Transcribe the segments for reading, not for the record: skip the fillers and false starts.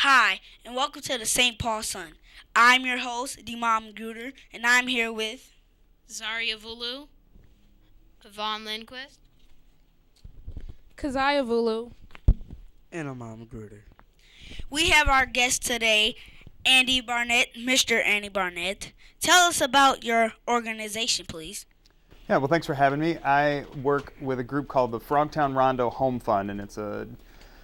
Hi, and welcome to the St. Paul Sun. I'm your host, Dimam Gruder, and I'm here with Zaria Vulu, Yvonne Lindquist. Kazaya Vulu. And I'm Mama Gruder. we have our guest today, Andy Barnett, Mr. Andy Barnett. Tell us about your organization, please. Yeah, well, thanks for having me. I work with a group called the Frogtown Rondo Home Fund, and it's a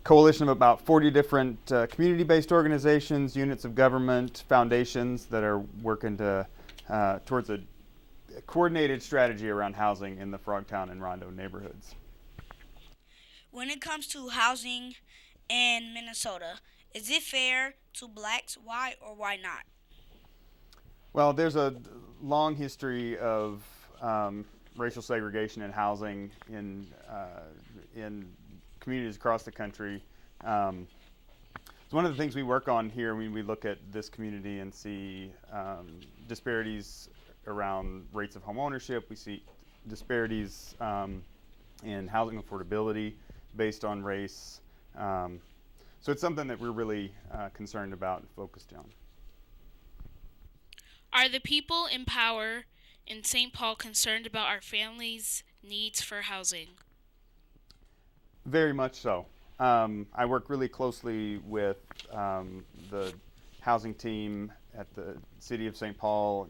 coalition of about 40 different community-based organizations, units of government, foundations that are working towards a coordinated strategy around housing in the Frogtown and Rondo neighborhoods. When it comes to housing in Minnesota, is it fair to blacks? Why or why not? Well, there's a long history of racial segregation in housing in communities across the country. It's one of the things we work on here when we look at this community and see disparities around rates of home ownership. We see disparities in housing affordability based on race. So it's something that we're really concerned about and focused on. Are the people in power in St. Paul concerned about our families' needs for housing? Very much so. I work really closely with the housing team at the City of St. Paul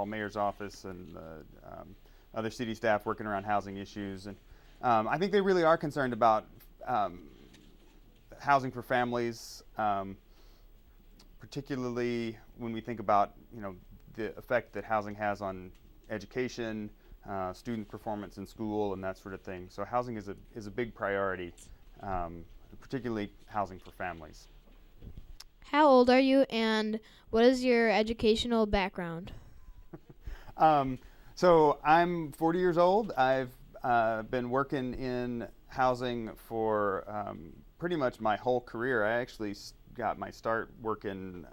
Mayor's office, and other city staff working around housing issues. And I think they really are concerned about housing for families, particularly when we think about the effect that housing has on education, student performance in school, and that sort of thing. So housing is a big priority, particularly housing for families. How old are you, and what is your educational background? So I'm 40 years old. I've been working in housing for pretty much my whole career. I actually got my start working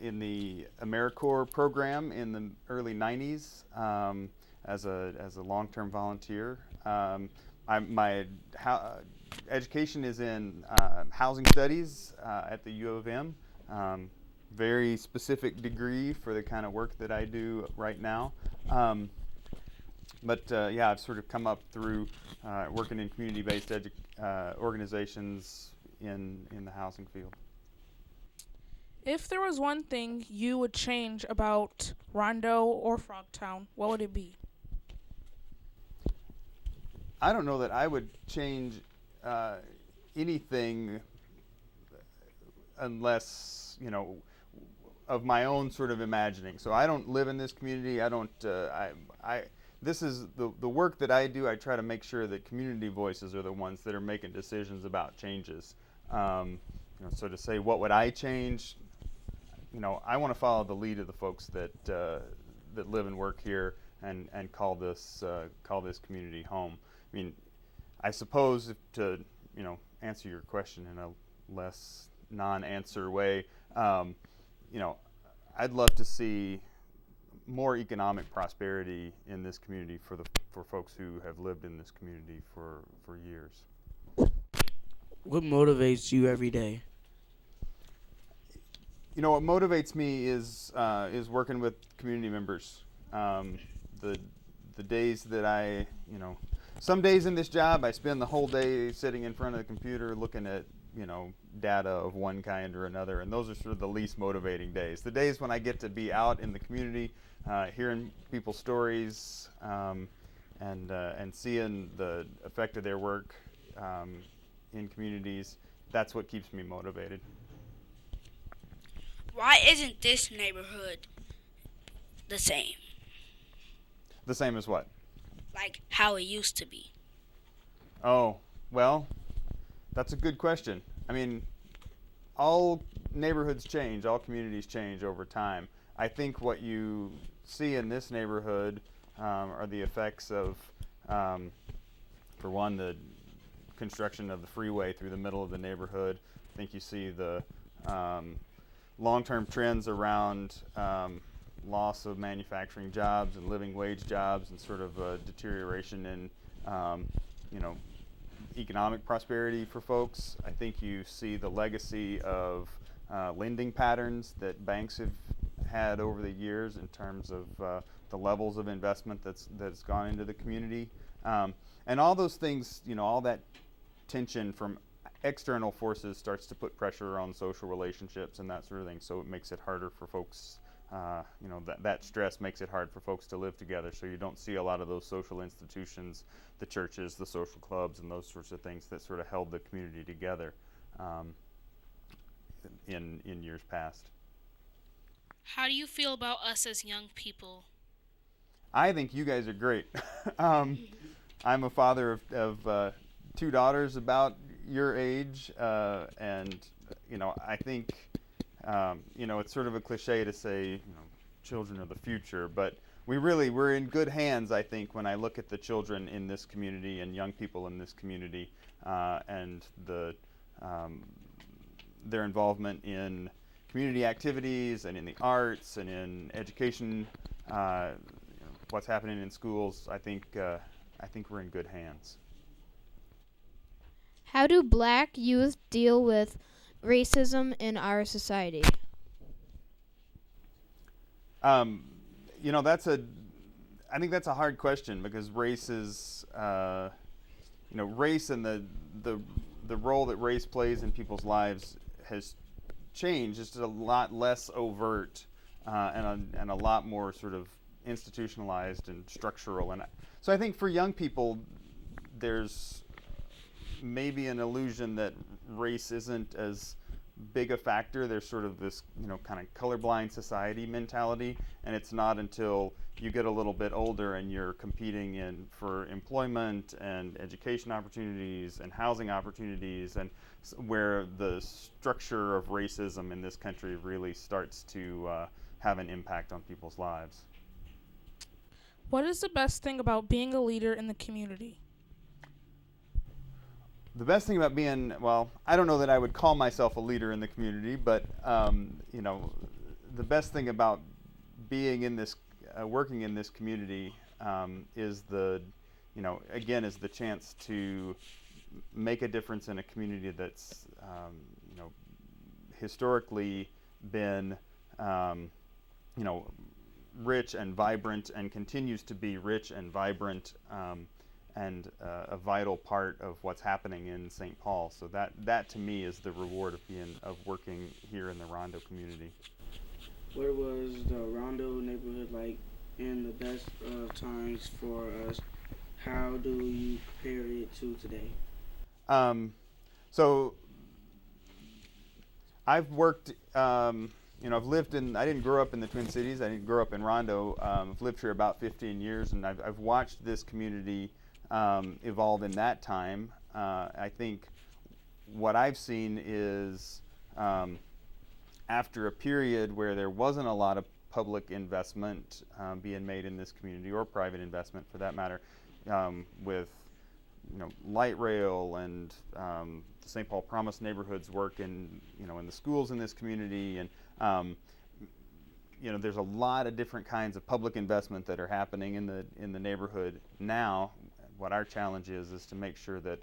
in the AmeriCorps program in the early 90s as a long-term volunteer. My education is in housing studies at the U of M. Very specific degree for the kind of work that I do right now. But yeah, I've sort of come up through working in community-based organizations in the housing field. If there was one thing you would change about Rondo or Frogtown, what would it be? I don't know that I would change anything unless, of my own sort of imagining. So I don't live in this community. I don't. This is the work that I do. I try to make sure that community voices are the ones that are making decisions about changes. So to say what would I change, I want to follow the lead of the folks that live and work here and call this community home. I mean, I suppose to answer your question in a less non-answer way, I'd love to see more economic prosperity in this community for folks who have lived in this community for years. What motivates you every day? What motivates me is working with community members. The days that some days in this job I spend the whole day sitting in front of the computer looking at data of one kind or another, and those are sort of the least motivating days. The days when I get to be out in the community, hearing people's stories, and seeing the effect of their work in communities, that's what keeps me motivated. Why isn't this neighborhood the same? The same as what? Like how it used to be? Oh, well, that's a good question. I mean, all neighborhoods change, all communities change over time. I think what you see in this neighborhood are the effects of, for one, the construction of the freeway through the middle of the neighborhood. I think you see the long-term trends around loss of manufacturing jobs and living wage jobs, and sort of a deterioration in economic prosperity for folks. I think you see the legacy of lending patterns that banks have had over the years in terms of the levels of investment that's gone into the community. And all those things, all that tension from external forces starts to put pressure on social relationships and that sort of thing. So it makes it harder for folks, that stress makes it hard for folks to live together. So you don't see a lot of those social institutions, the churches, the social clubs, and those sorts of things that sort of held the community together in years past. How do you feel about us as young people? I think you guys are great. I'm a father of two daughters about your age, and I think it's sort of a cliche to say children are the future, but we're in good hands. I think when I look at the children in this community and young people in this community, and their involvement in community activities and in the arts and in education, what's happening in schools, I think we're in good hands. How do black youth deal with racism in our society? I think that's a hard question because race is, race and the role that race plays in people's lives has changed. It's a lot less overt and a lot more sort of institutionalized and structural. And so I think for young people, there's maybe an illusion that race isn't as big a factor. There's sort of this, kind of colorblind society mentality, and it's not until you get a little bit older and you're competing for employment and education opportunities and housing opportunities, and where the structure of racism in this country really starts to have an impact on people's lives. What is the best thing about being a leader in the community? The best thing about being, I don't know that I would call myself a leader in the community, but the best thing about being in this, working in this community, is the chance to make a difference in a community that's, historically been, rich and vibrant, and continues to be rich and vibrant. And a vital part of what's happening in St. Paul. So that to me is the reward of working here in the Rondo community. What was the Rondo neighborhood like in the best of times for us? How do you compare it to today? So I've worked, I've lived I didn't grow up in the Twin Cities. I didn't grow up in Rondo. I've lived here about 15 years, and I've watched this community evolve in that time. I think what I've seen is after a period where there wasn't a lot of public investment being made in this community, or private investment for that matter, with light rail and the St. Paul Promise Neighborhoods work in the schools in this community, and there's a lot of different kinds of public investment that are happening in the neighborhood now. What our challenge is to make sure that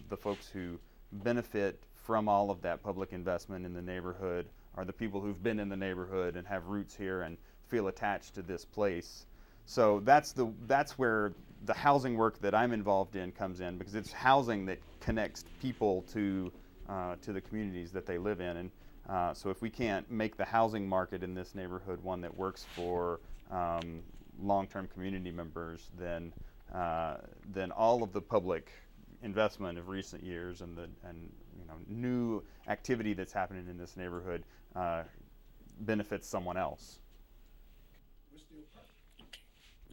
the folks who benefit from all of that public investment in the neighborhood are the people who've been in the neighborhood and have roots here and feel attached to this place. So that's where the housing work that I'm involved in comes in, because it's housing that connects people to the communities that they live in. And so if we can't make the housing market in this neighborhood one that works for long-term community members, then all of the public investment of recent years and new activity that's happening in this neighborhood benefits someone else.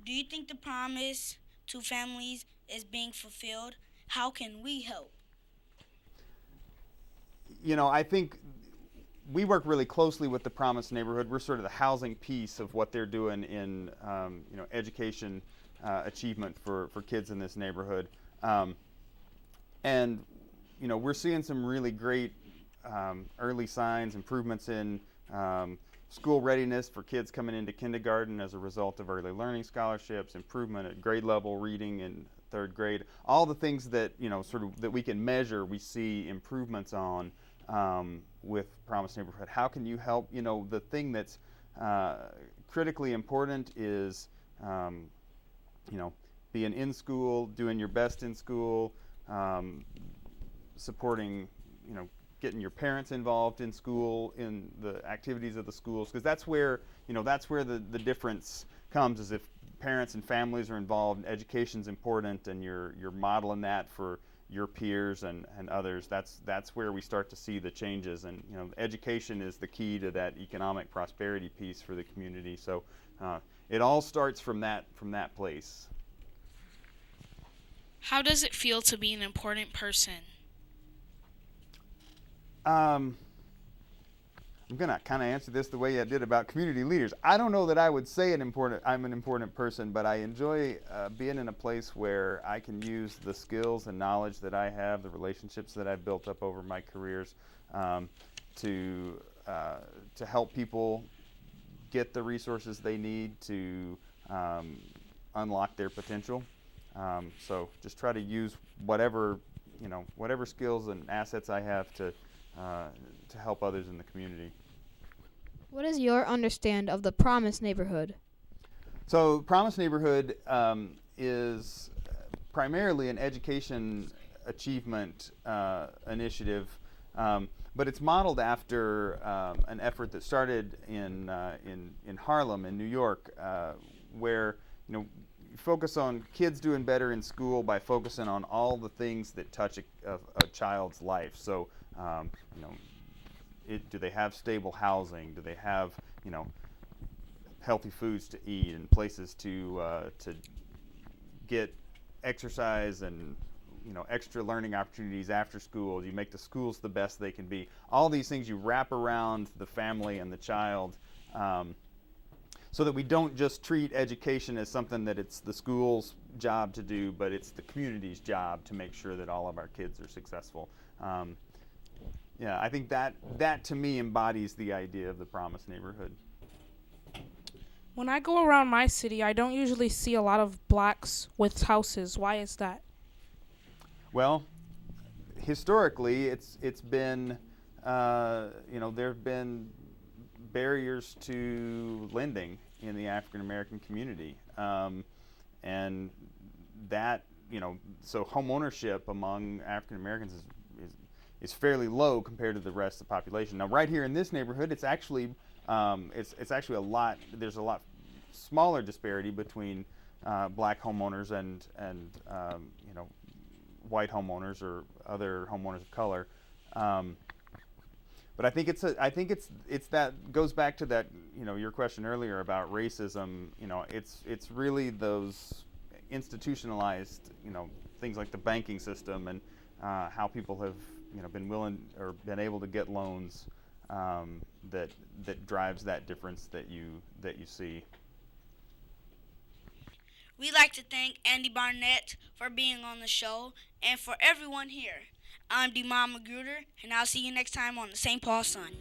Do you think the promise to families is being fulfilled? How can we help? I think we work really closely with the Promise neighborhood. We're sort of the housing piece of what they're doing in education achievement for kids in this neighborhood. And we're seeing some really great early signs, improvements in school readiness for kids coming into kindergarten as a result of early learning scholarships, improvement at grade level reading and third grade. All the things that sort of that we can measure, we see improvements on with Promise Neighborhood. How can you help? The thing that's critically important is being in school, doing your best in school, supporting, getting your parents involved in school, in the activities of the schools, because that's where the difference comes. Is if parents and families are involved, education's important, and you're modeling that for your peers and others. That's where we start to see the changes. And education is the key to that economic prosperity piece for the community. So it all starts from that place. How does it feel to be an important person? I'm going to kind of answer this the way I did about community leaders. I don't know that I would say I'm an important person, but I enjoy being in a place where I can use the skills and knowledge that I have, the relationships that I've built up over my careers, to help people get the resources they need to unlock their potential. So just try to use whatever skills and assets I have to help others in the community. What is your understand of the Promise Neighborhood? So Promise Neighborhood is primarily an education achievement initiative, but it's modeled after an effort that started in Harlem in New York, where you focus on kids doing better in school by focusing on all the things that touch a child's life. So do they have stable housing? Do they have healthy foods to eat and places to get exercise and extra learning opportunities after school? Do you make the schools the best they can be? All these things you wrap around the family and the child, so that we don't just treat education as something that it's the school's job to do, but it's the community's job to make sure that all of our kids are successful. I think that to me embodies the idea of the Promise Neighborhood. When I go around my city, I don't usually see a lot of blacks with houses. Why is that? Well, historically, it's been there have been barriers to lending in the African American community, and that so home ownership among African Americans is fairly low compared to the rest of the population. Now, right here in this neighborhood, it's actually a lot. There's a lot smaller disparity between black homeowners and white homeowners or other homeowners of color. But I think it's that goes back to that your question earlier about racism. It's really those institutionalized things like the banking system and how people have been willing or been able to get loans that drives that difference that you see. We'd like to thank Andy Barnett for being on the show and for everyone here. I'm Demond Magruder, and I'll see you next time on the St. Paul Sun.